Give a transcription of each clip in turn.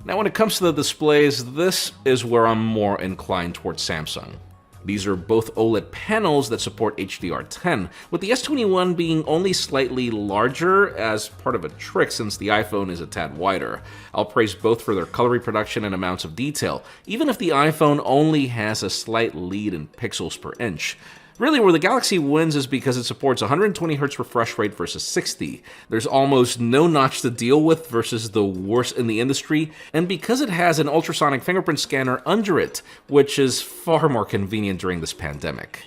Now when it comes to the displays, this is where I'm more inclined towards Samsung. These are both OLED panels that support HDR10, with the S21 being only slightly larger as part of a trick since the iPhone is a tad wider. I'll praise both for their color reproduction and amounts of detail, even if the iPhone only has a slight lead in pixels per inch. Really, where the Galaxy wins is because it supports 120Hz refresh rate versus 60. There's almost no notch to deal with versus the worst in the industry, and because it has an ultrasonic fingerprint scanner under it, which is far more convenient during this pandemic.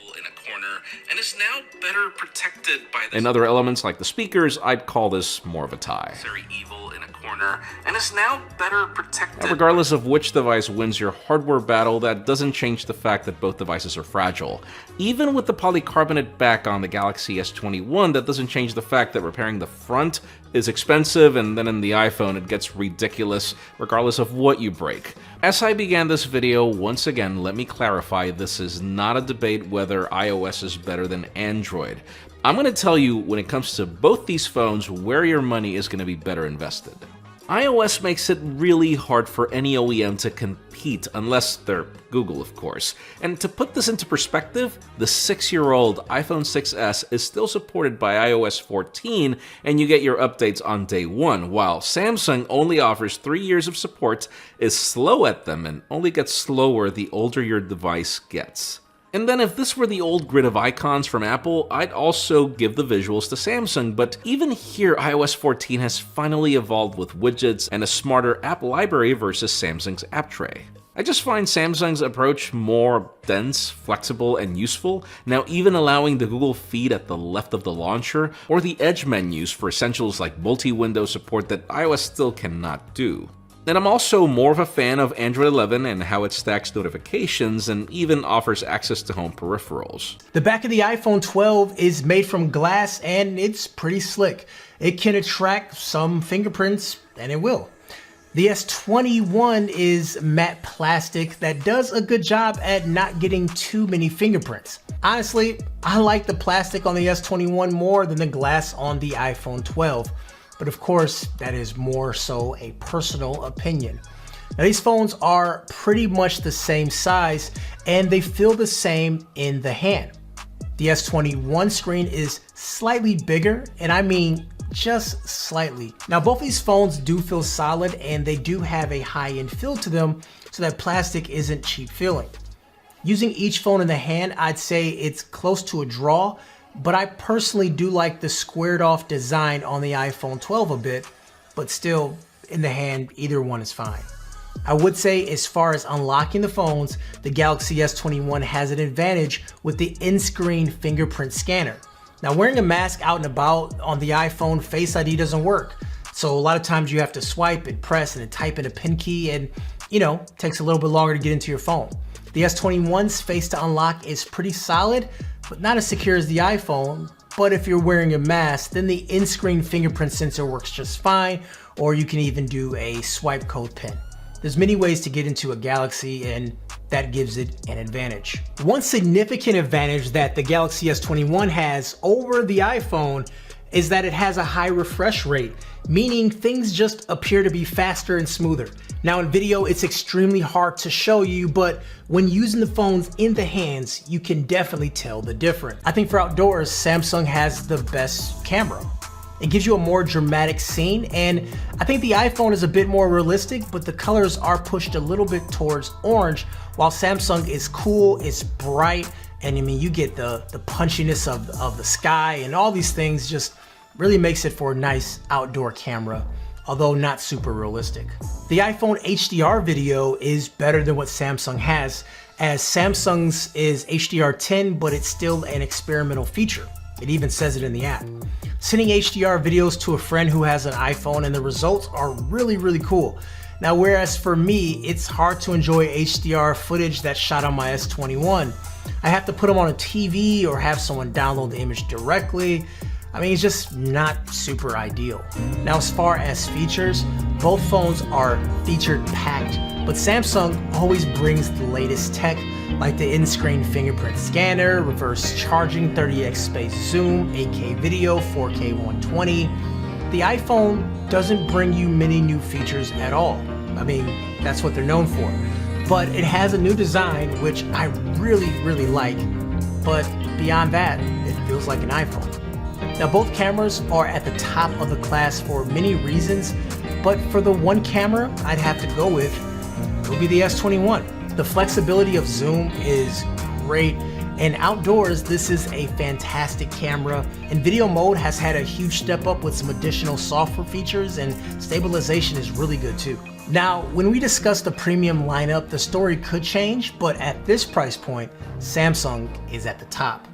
And is now better protected by this. In other elements like the speakers, I'd call this more of a tie. Very evil in a corner, and is now better protected. Now, regardless of which device wins your hardware battle, that doesn't change the fact that both devices are fragile. Even with the polycarbonate back on the Galaxy S21, that doesn't change the fact that repairing the front is expensive, and then in the iPhone it gets ridiculous regardless of what you break. As I began this video, once again, let me clarify, this is not a debate whether iOS is better than Android. I'm going to tell you, when it comes to both these phones, where your money is going to be better invested. iOS makes it really hard for any OEM to compete, unless they're Google, of course. And to put this into perspective, the 6-year-old iPhone 6s is still supported by iOS 14, and you get your updates on day one, while Samsung only offers 3 years of support, is slow at them, and only gets slower the older your device gets. And then if this were the old grid of icons from Apple, I'd also give the visuals to Samsung, but even here iOS 14 has finally evolved with widgets and a smarter app library versus Samsung's app tray. I just find Samsung's approach more dense, flexible, and useful, now even allowing the Google feed at the left of the launcher, or the Edge menus for essentials like multi-window support that iOS still cannot do. And I'm also more of a fan of Android 11 and how it stacks notifications and even offers access to home peripherals. The back of the iPhone 12 is made from glass and it's pretty slick. It can attract some fingerprints, and it will. The S21 is matte plastic that does a good job at not getting too many fingerprints. Honestly, I like the plastic on the S21 more than the glass on the iPhone 12. But of course, that is more so a personal opinion. Now, these phones are pretty much the same size and they feel the same in the hand. The S21 screen is slightly bigger, and I mean just slightly. Now, both these phones do feel solid and they do have a high-end feel to them, so that plastic isn't cheap feeling. Using each phone in the hand, I'd say it's close to a draw, but I personally do like the squared off design on the iPhone 12 a bit, but still, in the hand, either one is fine. I would say, as far as unlocking the phones, the Galaxy S21 has an advantage with the in-screen fingerprint scanner. Now, wearing a mask out and about on the iPhone, Face ID doesn't work. So a lot of times you have to swipe and press and then type in a PIN key, and it takes a little bit longer to get into your phone. The S21's face to unlock is pretty solid, but not as secure as the iPhone. But if you're wearing a mask, then the in-screen fingerprint sensor works just fine, or you can even do a swipe code PIN. There's many ways to get into a Galaxy, and that gives it an advantage. One significant advantage that the Galaxy S21 has over the iPhone is that it has a high refresh rate, meaning things just appear to be faster and smoother. Now, in video, it's extremely hard to show you, but when using the phones in the hands, you can definitely tell the difference. I think for outdoors, Samsung has the best camera. It gives you a more dramatic scene, and I think the iPhone is a bit more realistic, but the colors are pushed a little bit towards orange, while Samsung is cool, it's bright, and I mean, you get the punchiness of the sky, and all these things just really makes it for a nice outdoor camera, although not super realistic. The iPhone HDR video is better than what Samsung has, as Samsung's is HDR10, but it's still an experimental feature. It even says it in the app. Sending HDR videos to a friend who has an iPhone, and the results are really, really cool. Now, whereas for me, it's hard to enjoy HDR footage that's shot on my S21. I have to put them on a TV or have someone download the image directly. I mean, it's just not super ideal. Now, as far as features, both phones are featured packed, but Samsung always brings the latest tech, like the in-screen fingerprint scanner, reverse charging, 30x space zoom, 8K video, 4K 120. The iPhone doesn't bring you many new features at all. I mean, that's what they're known for. But it has a new design, which I really like. But beyond that, it feels like an iPhone. Now, both cameras are at the top of the class for many reasons, but for the one camera I'd have to go with, it would be the S21. The flexibility of zoom is great, and outdoors, this is a fantastic camera, and video mode has had a huge step up with some additional software features, and stabilization is really good too. Now, when we discuss the premium lineup, the story could change, but at this price point, Samsung is at the top.